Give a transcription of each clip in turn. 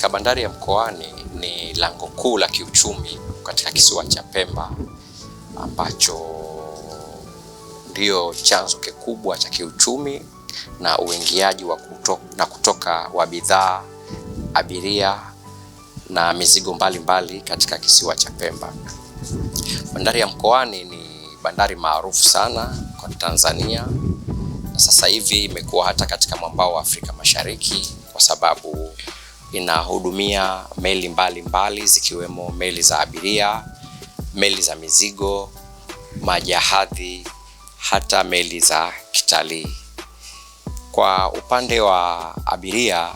Katika bandari ya Mkoani ni lango kuu la kiuchumi katika kisiwa cha Pemba, ambacho ndio chanzo kikubwa cha kiuchumi na uingiaji wa kutoka wa bidhaa, abiria na mizigo mbalimbali katika kisiwa cha Pemba. Bandari ya Mkoani ni bandari maarufu sana kwa Tanzania, na sasa hivi imekuwa hata katika mwambao wa Afrika Mashariki kwa sababu inahudumia meli mbalimbali zikiwemo meli za abiria, meli za mizigo, majahazi, hata meli za kitalii. Kwa upande wa abiria,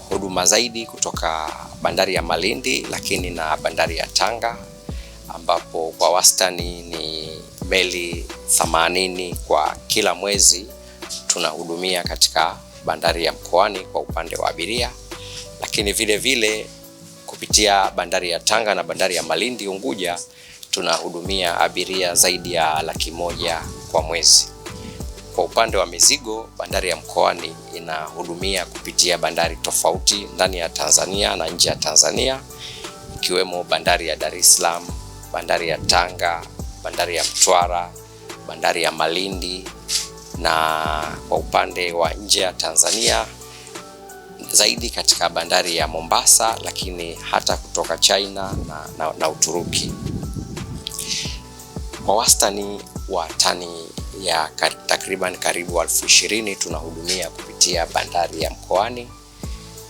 huduma zaidi kutoka bandari ya Malindi lakini na bandari ya Tanga, ambapo kwa wastani ni meli 80 kwa kila mwezi tunahudumia katika bandari ya Mkoani kwa upande wa abiria. Lakini vile vile kupitia bandari ya Tanga na bandari ya Malindi Unguja tunahudumia abiria zaidi ya 100,000 kwa mwezi. Kwa upande wa mizigo, bandari ya Mkoani inahudumia kupitia bandari tofauti ndani ya Tanzania na nje ya Tanzania, ikiwemo bandari ya Dar es Salaam, bandari ya Tanga, bandari ya Mtwara, bandari ya Malindi, na kwa upande wa nje ya Tanzania zaidi katika bandari ya Mombasa, lakini hata kutoka China na Uturuki. Kwa wastani wa tani ya takriban karibu 20,000 tunahudumia kupitia bandari ya Mkoani,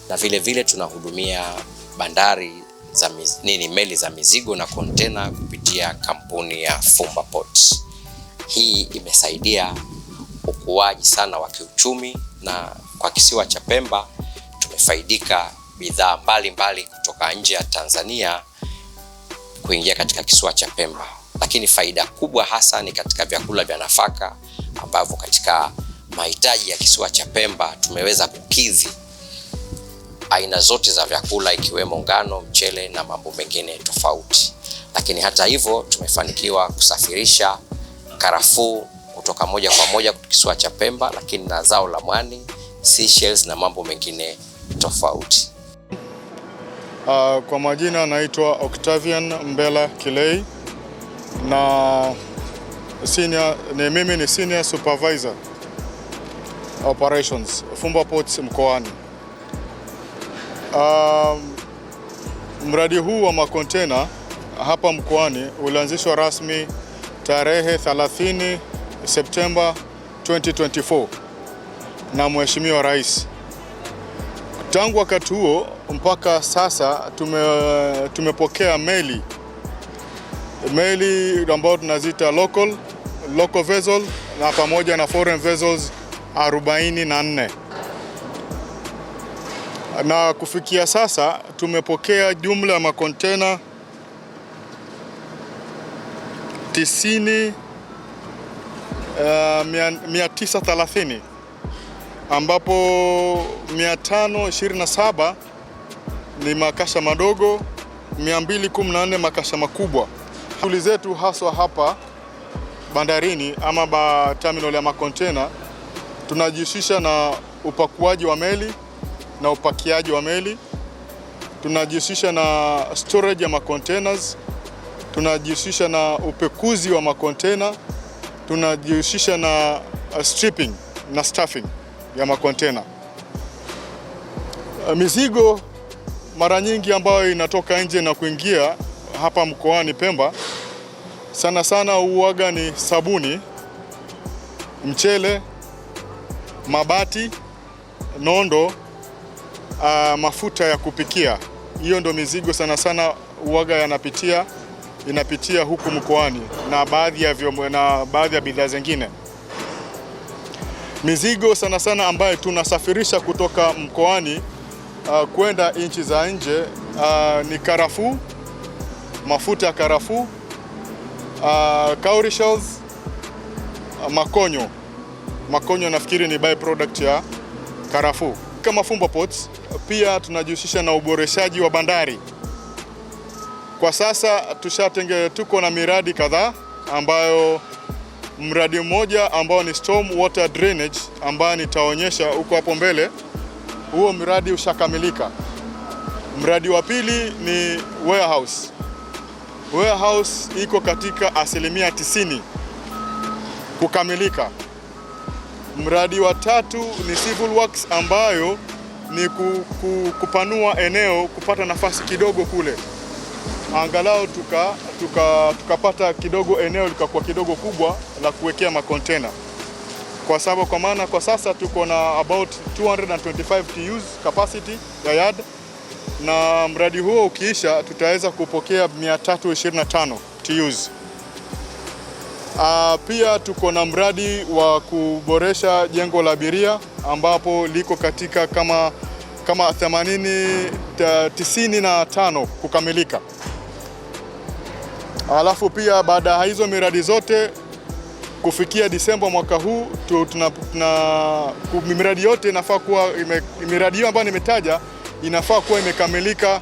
na vile vile tunahudumia bandari za meli za mizigo na kontena kupitia kampuni ya Fumba Ports. Hii imesaidia ukuaji sana wa kiuchumi, na kwa kisiwa cha Pemba tumefaidika bidhaa mbalimbali kutoka nje ya Tanzania kuingia katika kisiwa cha Pemba. Lakini faida kubwa hasa ni katika vyakula vya nafaka, ambavyo katika mahitaji ya kisiwa cha Pemba tumeweza kukidhi aina zote za vyakula ikiwemo ngano, mchele na mambo mengine tofauti. Lakini hata hivyo tumefanikiwa kusafirisha karafuu kutoka moja kwa moja kutoka kisiwa cha Pemba, lakini na zao la mwani, seashells na mambo mengine tofauti. Kwa majina naitwa Octavian Mbela Kilei, na mimi ni Senior Supervisor Operations Fumba Ports Mkoani. Mradi huu wa makontena hapa Mkoani ulianzishwa rasmi tarehe 30 Septemba 2024 na Mheshimiwa Rais. Tangu wakati huo mpaka sasa tumepokea meli ambayo tunaziita local vessel na pamoja na foreign vessels 44. Na kufikia sasa tumepokea jumla ya makontena 930, ambapo 527 ni makasha madogo, 214 makasha makubwa. Shughuli zetu haswa hapa bandarini ama terminal ya makontena, tunajihusisha na upakuaji wa meli na upakiaji wa meli, tunajihusisha na storage ya macontainers, tunajihusisha na upekuzi wa makontena, tunajihusisha na stripping na staffing ya makontena. Mizigo mara nyingi ambayo inatoka nje na kuingia hapa Mkoani Pemba sana sana huaga ni sabuni, mchele, mabati, nondo, mafuta ya kupikia. Hiyo ndo mizigo sana sana huaga inapitia huku Mkoani, na baadhi ya bidhaa zingine. Mizigo sana sana ambayo tunasafirisha kutoka Mkoani kwenda nchi za nje ni karafuu, mafuta ya karafuu, cowrie shells, makonyo. Makonyo nafikiri ni byproduct ya karafuu. Kama Fumba Ports pia tunajihusisha na uboreshaji wa bandari. Kwa sasa tuko na miradi kadhaa, ambayo mradi mmoja ambao ni storm water drainage ambayo nitaonyesha huko hapo mbele, huo mradi ushakamilika. Mradi wa pili ni warehouse. Warehouse iko katika 90% kukamilika. Mradi wa tatu ni civil works, ambayo ni kupanua eneo, kupata nafasi kidogo kule, angalau tukapata kidogo eneo likakuwa kidogo kubwa la kuwekea makontena, kwa maana kwa sasa tuko na about 225 TEUs capacity ya yard, na mradi huo ukiisha tutaweza kupokea 325 TEUs. Pia tuko na mradi wa kuboresha jengo la abiria ambapo liko katika kama 95 kukamilika. Alafu pia baada ya hizo miradi zote kufikia Disemba mwaka huu miradi yote inafaa kuwa miradi hiyo ambayo nimetaja inafaa kuwa imekamilika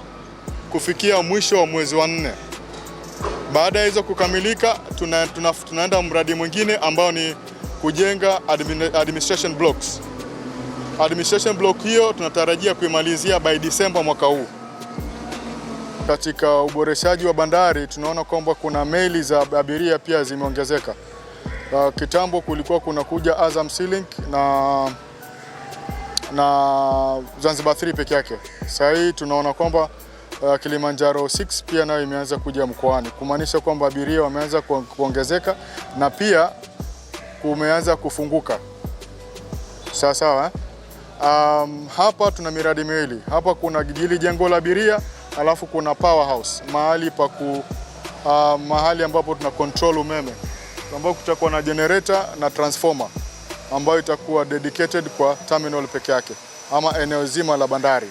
kufikia mwisho wa mwezi wa 4. Baada ya hizo kukamilika, tunaenda mradi mwingine ambao ni kujenga administration blocks. Administration block hiyo tunatarajia kuimalizia by Disemba mwaka huu. Katika uboreshaji wa bandari tunaona kwamba kuna meli za abiria pia zimeongezeka. Kitambo kulikuwa kuja Azam Sea Link na Zanzibar 3 peke yake. Sasa hii tunaona kwamba Kilimanjaro 6 pia nayo imeanza kuja mkoani, kumaanisha kwamba abiria wameanza kuongezeka na pia kumeanza kufunguka. Sawa. Hapa tuna miradi miwili. Hapa kuna hili jengo la abiria, alafu kuna powerhouse, mahali ambapo tuna control umeme, ambapo kutakuwa na generator na transformer ambayo itakuwa dedicated kwa terminal peke yake ama eneo zima la bandari.